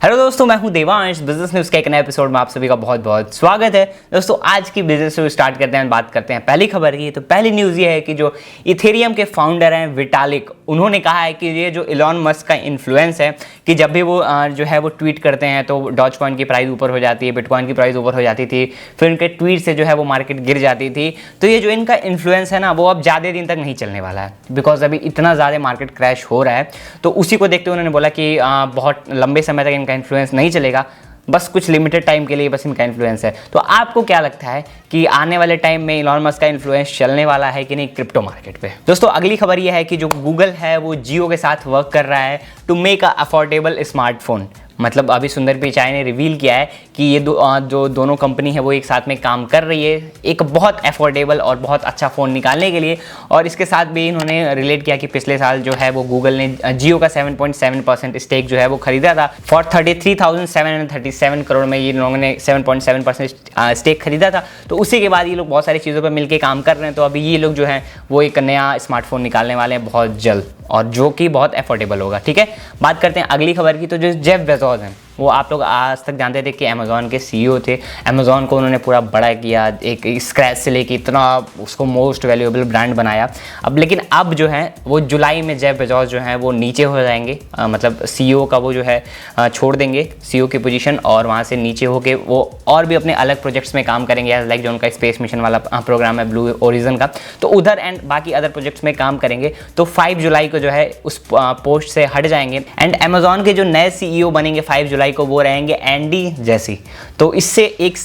Hello दोस्तों, मैं हूं देवांश। बिजनेस न्यूज़ के एक नए एपिसोड में आप सभी का बहुत बहुत स्वागत है। दोस्तों, आज की बिजनेस न्यूज़ स्टार्ट करते हैं, बात करते हैं पहली खबर की। तो पहली न्यूज़ ये है कि जो इथेरियम के फाउंडर हैं विटालिक, उन्होंने कहा है कि ये जो इलॉन मस्क का इन्फ्लुएंस है कि जब भी वो जो है वो ट्वीट करते हैं तो डॉज कॉइन की प्राइस ऊपर हो जाती है, बिटकॉइन की प्राइस ऊपर हो जाती थी, फिर उनके ट्वीट से जो है वो मार्केट गिर जाती थी। तो ये जो इनका इन्फ्लुएंस है ना, वो अब ज़्यादा दिन तक नहीं चलने वाला है, बिकॉज अभी इतना ज़्यादा मार्केट क्रैश हो रहा है। तो उसी को देखते हुए उन्होंने बोला कि बहुत लंबे समय तक इनका इन्फ्लुएंस नहीं चलेगा, बस कुछ लिमिटेड टाइम के लिए बस इनका इन्फ्लुएंस है। तो आपको क्या लगता है कि आने वाले टाइम में इलॉन मस्क का इन्फ्लुएंस चलने वाला है कि नहीं क्रिप्टो मार्केट पे? दोस्तों, अगली खबर यह है कि जो गूगल है वो जियो के साथ वर्क कर रहा है to make a affordable smartphone. मतलब अभी सुंदर पिचाई ने रिवील किया है कि ये जो दोनों कंपनी है वो एक साथ में काम कर रही है एक बहुत अफोर्डेबल और बहुत अच्छा फ़ोन निकालने के लिए। और इसके साथ भी इन्होंने रिलेट किया कि पिछले साल जो है वो गूगल ने जियो का 7.7% स्टेक जो है वो खरीदा था फॉर 33,737 करोड़ में। ये लोगों ने 7.7% स्टेक खरीदा था। तो उसी के बाद ये लोग बहुत सारी चीज़ों पर मिलकर काम कर रहे हैं। तो अभी ये लोग जो है वो एक नया स्मार्टफोन निकालने वाले हैं बहुत जल्द, और जो कि बहुत अफोर्डेबल होगा। ठीक है, बात करते हैं अगली खबर की। तो जो जेफ बेजोस हैं, वो आप लोग आज तक जानते थे कि अमेज़ॉन के सीईओ थे। अमेज़ॉन को उन्होंने पूरा बड़ा किया, एक स्क्रैच से लेके इतना उसको मोस्ट वैल्यूएबल ब्रांड बनाया। लेकिन अब जो है वो जुलाई में जेफ बेजोस जो है वो नीचे हो जाएंगे, मतलब सीईओ का वो जो है छोड़ देंगे सीईओ की पोजीशन, और वहाँ से नीचे होके वो और भी अपने अलग प्रोजेक्ट्स में काम करेंगे, लाइक जो उनका स्पेस मिशन वाला प्रोग्राम है ब्लू ओरिजिन का, तो उधर एंड बाकी अदर प्रोजेक्ट्स में काम करेंगे। तो 5 जुलाई को जो है उस पोस्ट से हट जाएंगे। एंड अमेज़ॉन के जो नए सीईओ बनेंगे 5 जुलाई को, वो रहेंगे एंडी जेसी। तो इससे एक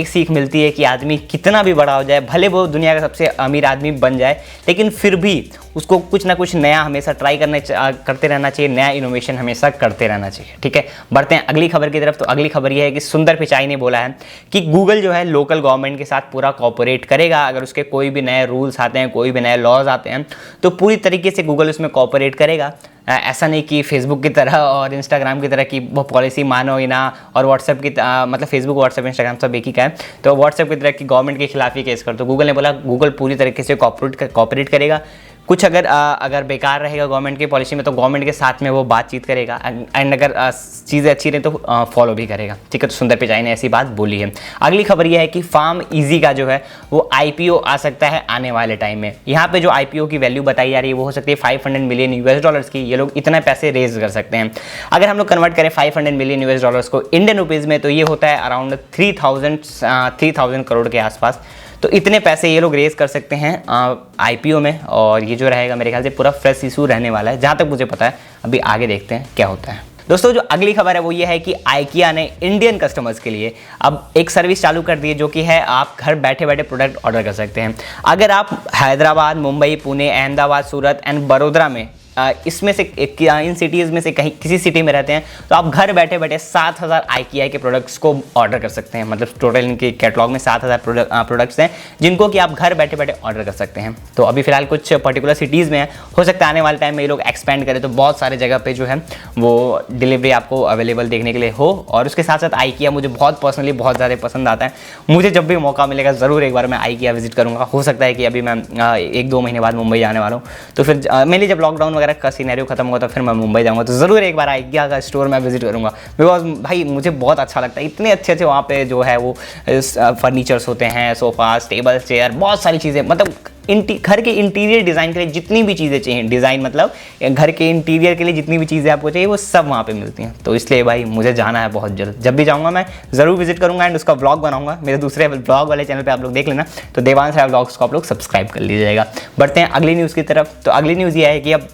सीख मिलती है कि आदमी कितना भी बड़ा हो जाए, भले वो दुनिया का सबसे अमीर आदमी बन जाए, लेकिन फिर भी उसको कुछ ना कुछ नया हमेशा ट्राई करते रहना चाहिए, नया इनोवेशन हमेशा करते रहना चाहिए। ठीक है, बढ़ते हैं अगली खबर की तरफ। तो अगली खबर यह है कि सुंदर पिचाई ने बोला है कि गूगल जो है लोकल गवर्नमेंट के साथ पूरा कोऑपरेट करेगा। अगर उसके कोई भी नए रूल्स आते हैं, कोई भी नए लॉज आते हैं, तो पूरी तरीके से गूगल उसमें कोऑपरेट करेगा। ऐसा नहीं कि फेसबुक की तरह और इंस्टाग्राम की तरह कि वो पॉलिसी मानो ही ना, और व्हाट्सएप की मतलब फेसबुक, व्हाट्सएप, इंस्टाग्राम सब एक ही का है, तो व्हाट्सएप की तरह कि गवर्नमेंट के खिलाफ ही केस कर। तो गूगल ने बोला गूगल पूरी तरीके से कोऑपरेट करेगा। कुछ अगर बेकार रहेगा गवर्नमेंट की पॉलिसी में तो गवर्नमेंट के साथ में वो बातचीत करेगा, एंड अगर चीज़ें अच्छी रही तो फॉलो भी करेगा। ठीक है, तो सुंदर पिचाई ने ऐसी बात बोली है। अगली खबर यह है कि फार्म इजी का जो है वो आईपीओ आ सकता है आने वाले टाइम में। यहाँ पे जो आईपीओ की वैल्यू बताई जा रही है वो हो सकती है 500 मिलियन यूएस डॉलर्स की। ये लोग इतना पैसे रेज कर सकते हैं। अगर हम लोग कन्वर्ट करें 500 मिलियन यूएस डॉलर्स को इंडियन रुपीज़ में, तो ये होता है अराउंड 3,000 करोड़ के आसपास। तो इतने पैसे ये लोग रेज कर सकते हैं आईपीओ में, और ये जो रहेगा मेरे ख्याल से पूरा फ्रेश इशू रहने वाला है, जहाँ तक मुझे पता है। अभी आगे देखते हैं क्या होता है। दोस्तों, जो अगली खबर है वो ये है कि IKEA ने इंडियन कस्टमर्स के लिए अब एक सर्विस चालू कर दी है, जो कि है आप घर बैठे बैठे प्रोडक्ट ऑर्डर कर सकते हैं। अगर आप हैदराबाद, मुंबई, पुणे, अहमदाबाद, सूरत एंड बड़ोदरा में इसमें से इन सिटीज़ में से कहीं किसी सिटी में रहते हैं, तो आप घर बैठे बैठे 7,000 IKEA के प्रोडक्ट्स को ऑर्डर कर सकते हैं। मतलब टोटल इनके कैटलॉग में 7,000 प्रोडक्ट्स हैं जिनको कि आप घर बैठे बैठे ऑर्डर कर सकते हैं। तो अभी फिलहाल कुछ पर्टिकुलर सिटीज़ में है, हो सकता है आने वाले टाइम में ये लोग एक्सपेंड करें तो बहुत सारे जगह पे जो है वो डिलीवरी आपको अवेलेबल देखने के लिए हो। और उसके साथ साथ IKEA मुझे बहुत पर्सनली बहुत ज़्यादा पसंद आता है। मुझे जब भी मौका मिलेगा ज़रूर एक बार मैं IKEA विजिट करूँगा। हो सकता है कि अभी मैं 1-2 महीने बाद मुंबई जाने वाला हूँ, तो फिर मेनली जब लॉकडाउन का सिनेरियो खत्म होगा तो फिर मैं मुंबई जाऊंगा, तो ज़रूर एक बार IKEA का स्टोर मैं विजिट करूंगा। बिकॉज भाई मुझे बहुत अच्छा लगता है, इतने अच्छे अच्छे वहाँ पे जो है वो फर्नीचर्स होते हैं, सोफास, टेबल, चेयर, बहुत सारी चीज़ें। मतलब घर के इंटीरियर डिज़ाइन के लिए जितनी भी चीज़ें चाहिए, डिज़ाइन मतलब घर के इंटीरियर के लिए जितनी भी चीज़ें आपको चाहिए वो सब वहाँ पे मिलती हैं। तो इसलिए भाई मुझे जाना है बहुत जल्द। जब भी जाऊँगा मैं ज़रूर विजिट करूँगा एंड उसका ब्लॉग बनाऊँगा। मेरे दूसरे ब्लॉग वाले चैनल पे आप लोग देख लेना, तो देवांश राय ब्लॉग्स को आप लोग सब्सक्राइब कर लीजिएगा। बढ़ते हैं अगली न्यूज़ की तरफ। तो अगली न्यूज़ ये है कि अब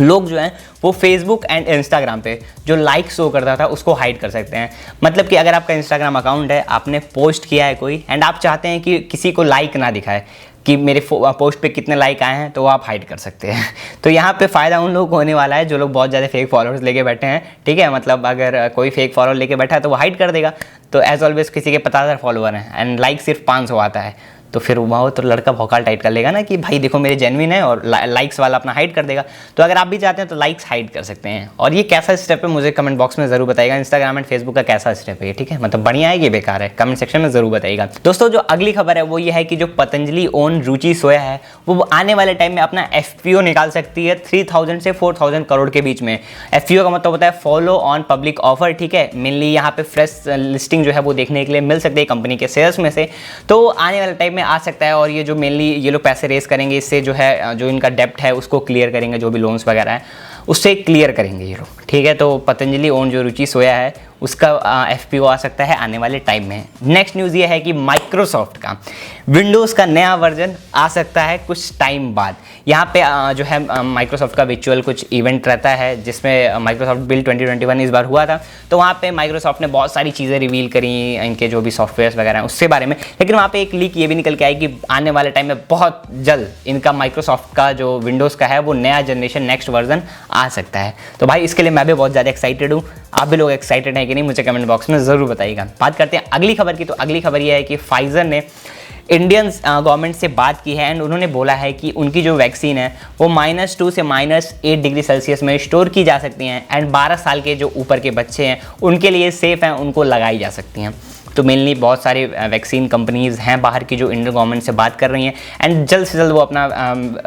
लोग जो हैं वो फेसबुक एंड इंस्टाग्राम पे जो लाइक शो करता था उसको हाइड कर सकते हैं। मतलब कि अगर आपका इंस्टाग्राम अकाउंट है, आपने पोस्ट किया है कोई, एंड आप चाहते हैं कि किसी को लाइक ना दिखाए कि मेरे पोस्ट पे कितने लाइक आए हैं, तो वो आप हाइड कर सकते हैं। तो यहाँ पे फ़ायदा उन लोगों को होने वाला है जो लोग बहुत ज़्यादा फेक फॉलोअर्स लेके बैठे हैं। ठीक है, मतलब अगर कोई फेक फॉलोअर लेके बैठा है तो वो हाइड कर देगा। तो एज ऑलवेज किसी के 50,000 फॉलोअर हैं एंड लाइक सिर्फ 500 आता है, तो फिर वो तो लड़का भौकाल टाइट कर लेगा ना कि भाई देखो मेरे जेन्युइन है, और लाइक्स वाला अपना हाइड कर देगा। तो अगर आप भी चाहते हैं तो लाइक्स हाइड कर सकते हैं। और ये कैसा स्टेप है मुझे कमेंट बॉक्स में जरूर बताइएगा, इंस्टाग्राम एंड फेसबुक का कैसा स्टेप है ये, ठीक है, मतलब बढ़िया है कि बेकार है, कमेंट सेक्शन में जरूर बताइएगा। दोस्तों जो अगली खबर है वो ये है कि जो पतंजलि ओन रुचि सोया है वो आने वाले टाइम में अपना FPO निकाल सकती है 3000 से 4000 करोड़ के बीच में। FPO का मतलब होता है फॉलो ऑन पब्लिक ऑफर, ठीक है। मेनली यहाँ पे फ्रेश लिस्टिंग जो है वो देखने के लिए मिल सकती है कंपनी के शेयर्स में से, तो आने वाले टाइम में आ सकता है। और ये जो मेनली ये लोग पैसे रेस करेंगे, इससे जो है जो इनका डेप्ट है उसको क्लियर करेंगे, जो भी लोन्स वगैरह है उससे क्लियर करेंगे ये लोग, ठीक है। तो पतंजलि ओन जो रुचि सोया है उसका FPO आ सकता है आने वाले टाइम में। नेक्स्ट न्यूज़ ये है कि माइक्रोसॉफ्ट का विंडोज़ का नया वर्जन आ सकता है कुछ टाइम बाद। यहाँ पे जो है माइक्रोसॉफ्ट का विचुअल कुछ इवेंट रहता है जिसमें माइक्रोसॉफ्ट बिल्ड 2021 इस बार हुआ था, तो वहाँ पे माइक्रोसॉफ्ट ने बहुत सारी चीज़ें रिवील करी इनके जो भी सॉफ्टवेयर वगैरह हैं उससे बारे में। लेकिन वहाँ पे एक लीक ये भी निकल के आई कि आने वाले टाइम में बहुत जल्द इनका माइक्रोसॉफ्ट का जो विंडोज़ का है वो नया जनरेशन नेक्स्ट वर्जन आ सकता है। तो भाई इसके लिए मैं भी बहुत ज़्यादा एक्साइटेड हूँ। आप भी लोग एक्साइटेड हैं कि नहीं मुझे कमेंट बॉक्स में ज़रूर बताइएगा। बात करते हैं अगली खबर की। तो अगली खबर यह है कि फाइजर ने इंडियन गवर्नमेंट से बात की है एंड उन्होंने बोला है कि उनकी जो वैक्सीन है वो -2 से -8 डिग्री सेल्सियस में स्टोर की जा सकती हैं एंड 12 साल के जो ऊपर के बच्चे हैं उनके लिए सेफ़ हैं, उनको लगाई जा सकती हैं। तो मेनली बहुत सारी वैक्सीन कंपनीज़ हैं बाहर की जो इंडियन गवर्नमेंट से बात कर रही हैं एंड जल्द से जल्द वो अपना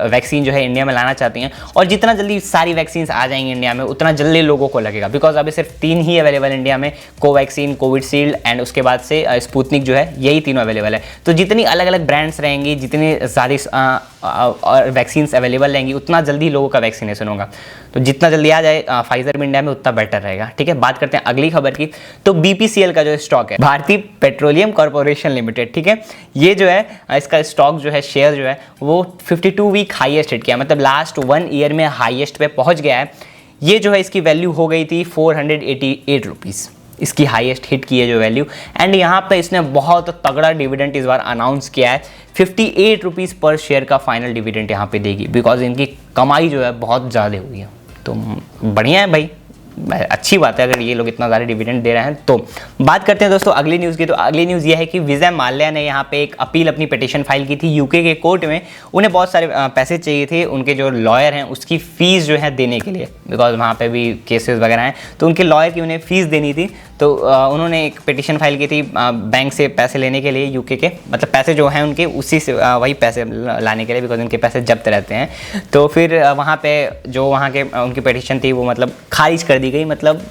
वैक्सीन जो है इंडिया में लाना चाहती हैं। और जितना जल्दी सारी वैक्सीन्स आ जाएंगी इंडिया में उतना जल्दी लोगों को लगेगा, बिकॉज अभी सिर्फ 3 ही अवेलेबल इंडिया में, कोवैक्सीन, कोविशील्ड एंड उसके बाद से स्पुतनिक जो है, यही तीनों अवेलेबल है। तो जितनी अलग अलग ब्रांड्स रहेंगी, जितनी ज़्यादा वैक्सीन्स अवेलेबल रहेंगी उतना जल्दी लोगों का वैक्सीनेशन होगा। तो जितना जल्दी आ जाए फाइजर में इंडिया में उतना बेटर रहेगा, ठीक है। बात करते हैं अगली खबर की। तो BPCL का जो स्टॉक है, भारतीय पेट्रोलियम कॉर्पोरेशन लिमिटेड, ठीक है, ये जो है इसका स्टॉक जो है, शेयर जो है वो 52 वीक हाईएस्ट हिट किया, मतलब लास्ट 1 ईयर में हाईएस्ट पे पहुंच गया है। ये जो है इसकी वैल्यू हो गई थी 488 रुपीज़, इसकी हाईएस्ट हिट की है जो वैल्यू। एंड यहाँ पे इसने बहुत तगड़ा डिविडेंड इस बार अनाउंस किया है, 58 रुपीज़ पर शेयर का फाइनल डिविडेंड यहाँ पे देगी, बिकॉज इनकी कमाई जो है बहुत ज़्यादा हुई है। तो बढ़िया है भाई, अच्छी बात है अगर ये लोग इतना ज़्यादा डिविडेंड दे रहे हैं। तो बात करते हैं दोस्तों अगली न्यूज़ की। तो अगली न्यूज़ ये है कि विजय माल्या ने यहाँ पे एक अपील, अपनी पिटीशन फाइल की थी यूके के कोर्ट में। उन्हें बहुत सारे पैसे चाहिए थे उनके जो लॉयर हैं उसकी फ़ीस जो है देने के लिए, बिकॉज वहाँ पे भी केसेस वगैरह हैं, तो उनके लॉयर की उन्हें फ़ीस देनी थी। तो उन्होंने एक पिटीशन फाइल की थी बैंक से पैसे लेने के लिए, यूके के, मतलब पैसे जो हैं उनके उसी से वही पैसे लाने के लिए, बिकॉज उनके पैसे जब्त रहते हैं। तो फिर वहाँ पे जो वहाँ के उनकी पिटीशन थी वो मतलब खारिज कर दी गई, मतलब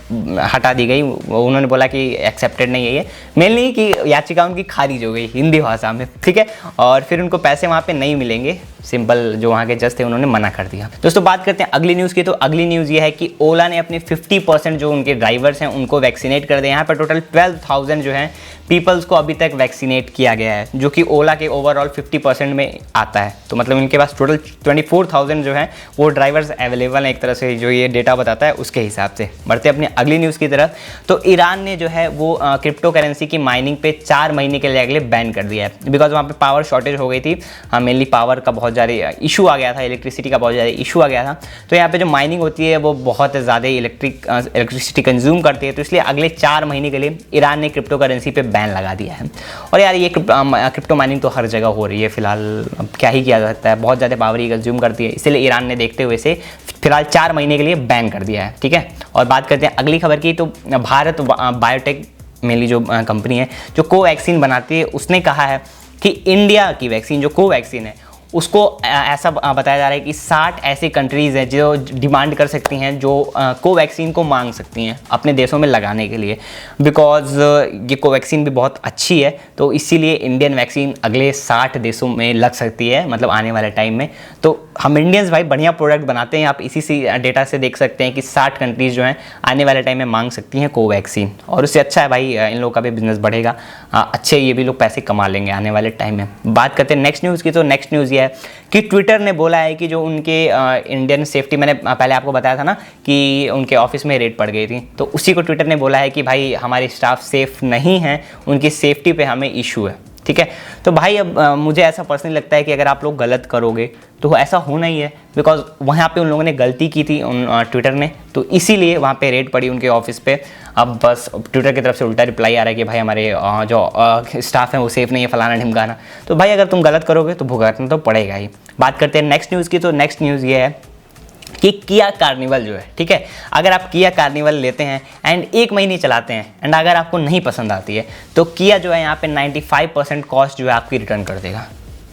हटा दी गई। उन्होंने बोला कि एक्सेप्टेड नहीं है ये, मेनली कि याचिका उनकी खारिज हो गई हिंदी भाषा में, ठीक है। और फिर उनको पैसे वहाँ पे नहीं मिलेंगे, सिंपल जो वहाँ के जज थे उन्होंने मना कर दिया। दोस्तों बात करते हैं अगली न्यूज़ की। तो अगली न्यूज़ ये है कि ओला ने अपने 50% जो उनके ड्राइवर्स हैं उनको वैक्सीनेट कर दिया। यहाँ पर टोटल 12,000 जो है पीपल्स को अभी तक वैक्सीनेट किया गया है, जो कि ओला के ओवरऑल 50% में आता है। तो मतलब इनके पास टोटल 24,000 जो है वो ड्राइवर्स अवेलेबल हैं, एक तरह से जो ये डेटा बताता है उसके हिसाब से। बढ़ते अपनी अगली न्यूज़ की तरफ। तो ईरान ने जो है वो क्रिप्टो करेंसी की माइनिंग पे 4 महीने के लिए अगले बैन कर दिया है, बिकॉज वहाँ पे पावर शॉर्टेज हो गई थी। मेनली पावर का बहुत ज़्यादा इशू आ गया था, इलेक्ट्रिसिटी का बहुत ज़्यादा इशू आ गया था। तो यहाँ पे जो माइनिंग होती है वो बहुत ज़्यादा इलेक्ट्रिसिटी कंज्यूम करती है, तो इसलिए अगले 4 महीने के लिए ईरान ने क्रिप्टो करेंसी पे बैन लगा दिया है। और यार ये क्रिप्टो माइनिंग तो हर जगह हो रही है फिलहाल, अब क्या ही किया जा सकता है, बहुत ज़्यादा पावर ही कंज्यूम करती है, इसलिए ईरान ने देखते हुए इसे फिलहाल 4 महीने के लिए बैन कर दिया है, ठीक है। और बात करते हैं अगली खबर की। तो भारत बायोटेक मेनली जो कंपनी है जो कोवैक्सीन बनाती है, उसने कहा है कि इंडिया की वैक्सीन जो कोवैक्सीन है उसको ऐसा बताया जा रहा है कि 60 ऐसी कंट्रीज़ हैं जो डिमांड कर सकती हैं, जो कोवैक्सीन को मांग सकती हैं अपने देशों में लगाने के लिए, बिकॉज ये कोवैक्सीन भी बहुत अच्छी है। तो इसीलिए इंडियन वैक्सीन अगले 60 देशों में लग सकती है, मतलब आने वाले टाइम में। तो हम इंडियंस भाई बढ़िया प्रोडक्ट बनाते हैं, आप इसी से डेटा से देख सकते हैं कि 60 कंट्रीज़ जो हैं आने वाले टाइम में मांग सकती हैं कोवैक्सीन। और उससे अच्छा है भाई, इन लोगों का भी बिजनेस बढ़ेगा, अच्छे ये भी लोग पैसे कमा लेंगे आने वाले टाइम में। बात करते हैं नेक्स्ट न्यूज़ की। तो नेक्स्ट न्यूज़ है कि ट्विटर ने बोला है कि जो उनके इंडियन सेफ्टी, मैंने पहले आपको बताया था ना कि उनके ऑफिस में रेड पड़ गई थी, तो उसी को ट्विटर ने बोला है कि भाई हमारे स्टाफ सेफ नहीं हैं, उनकी सेफ्टी पे हमें इशू है, ठीक है। तो भाई अब मुझे ऐसा पर्सनली लगता है कि अगर आप लोग गलत करोगे तो ऐसा होना ही है, बिकॉज वहाँ पे उन लोगों ने गलती की थी उन ट्विटर ने, तो इसीलिए वहाँ पे रेड पड़ी उनके ऑफिस पे। अब बस ट्विटर की तरफ से उल्टा रिप्लाई आ रहा है कि भाई हमारे जो स्टाफ है वो सेफ नहीं है, फलाना ढिमकाना। तो भाई अगर तुम गलत करोगे तो भुगतना तो पड़ेगा ही। बात करते हैं नेक्स्ट न्यूज़ की। तो नेक्स्ट न्यूज़ ये है कि किया कार्निवल जो है, ठीक है, अगर आप किया कार्निवल लेते हैं एंड 1 महीने चलाते हैं एंड अगर आपको नहीं पसंद आती है तो किया जो है यहाँ पे 95% कॉस्ट जो है आपकी रिटर्न कर देगा,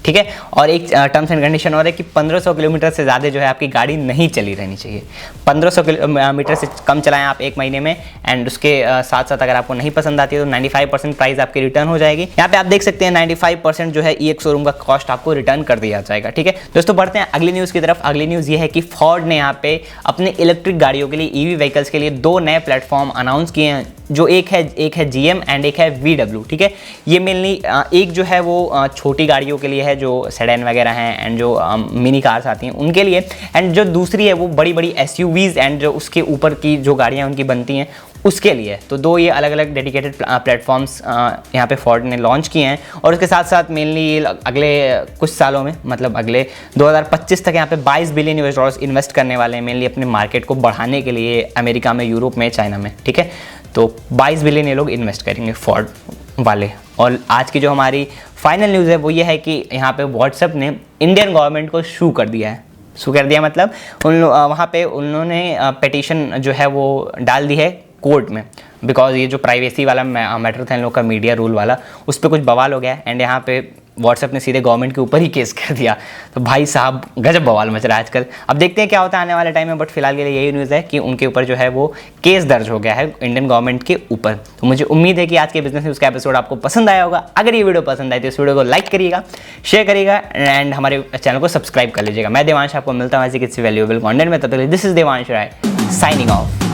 ठीक है। और एक टर्म्स एंड कंडीशन और है कि 1500 किलोमीटर से ज़्यादा जो है आपकी गाड़ी नहीं चली रहनी चाहिए। 1500 किलोमीटर से कम चलाएं आप 1 महीने में एंड उसके साथ साथ अगर आपको नहीं पसंद आती है तो 95% प्राइस आपकी रिटर्न हो जाएगी। यहाँ पे आप देख सकते हैं 95% जो है EX शोरूम का कॉस्ट आपको रिटर्न कर दिया जाएगा, ठीक है। दोस्तों बढ़ते हैं अगली न्यूज़ की तरफ। अगली न्यूज़ ये है कि फोर्ड ने यहाँ पे अपने इलेक्ट्रिक गाड़ियों के लिए, EV व्हीकल्स के लिए 2 नए प्लेटफॉर्म अनाउंस किए हैं, जो एक है GM एंड एक है VW, ठीक है। ये मेनली एक जो है वो छोटी गाड़ियों के लिए है जो सेडान वगैरह हैं एंड जो मिनी कार्स आती हैं उनके लिए, एंड जो दूसरी है वो बड़ी बड़ी SUVs एंड जो उसके ऊपर की जो गाड़ियाँ उनकी बनती हैं उसके लिए। तो 2 ये अलग अलग डेडिकेटेड प्लेटफॉर्म्स यहाँ पे फोर्ड ने लॉन्च किए हैं। और उसके साथ साथ मेनली अगले कुछ सालों में, मतलब अगले 2025 तक यहाँ पे $22 बिलियन इन्वेस्ट करने वाले हैं, मेनली अपने मार्केट को बढ़ाने के लिए अमेरिका में, यूरोप में, चाइना में, ठीक है। तो 22 बिलियन ये लोग इन्वेस्ट करेंगे फोर्ड वाले। और आज की जो हमारी फाइनल न्यूज़ है वो ये है कि यहाँ पे व्हाट्सएप ने इंडियन गवर्नमेंट को शू कर दिया है। शू कर दिया मतलब वहाँ पे उन्होंने पिटीशन जो है वो डाल दी है कोर्ट में, बिकॉज ये जो प्राइवेसी वाला मैटर था इन लोग का, मीडिया रूल वाला, उस पर कुछ बवाल हो गया एंड यहाँ पे व्हाट्सएप ने सीधे गवर्नमेंट के ऊपर ही केस कर दिया। तो भाई साहब गजब बवाल मच रहा है आजकल। अब देखते हैं क्या होता है आने वाले टाइम में, बट फिलहाल के लिए यही न्यूज़ है कि उनके ऊपर जो है वो केस दर्ज हो गया है इंडियन गवर्नमेंट के ऊपर। तो मुझे उम्मीद है कि आज के बिजनेस न्यूज़ का एपिसोड आपको पसंद आया होगा। अगर ये वीडियो पसंद आए तो इस वीडियो को लाइक करिएगा, शेयर करिएगा एंड हमारे चैनल को सब्सक्राइब कर लीजिएगा। मैं देवांश आपको मिलता हूँ ऐसे किसी वैल्यूएबल कॉन्टेंट में। तब तक this is Devansh Rai signing of.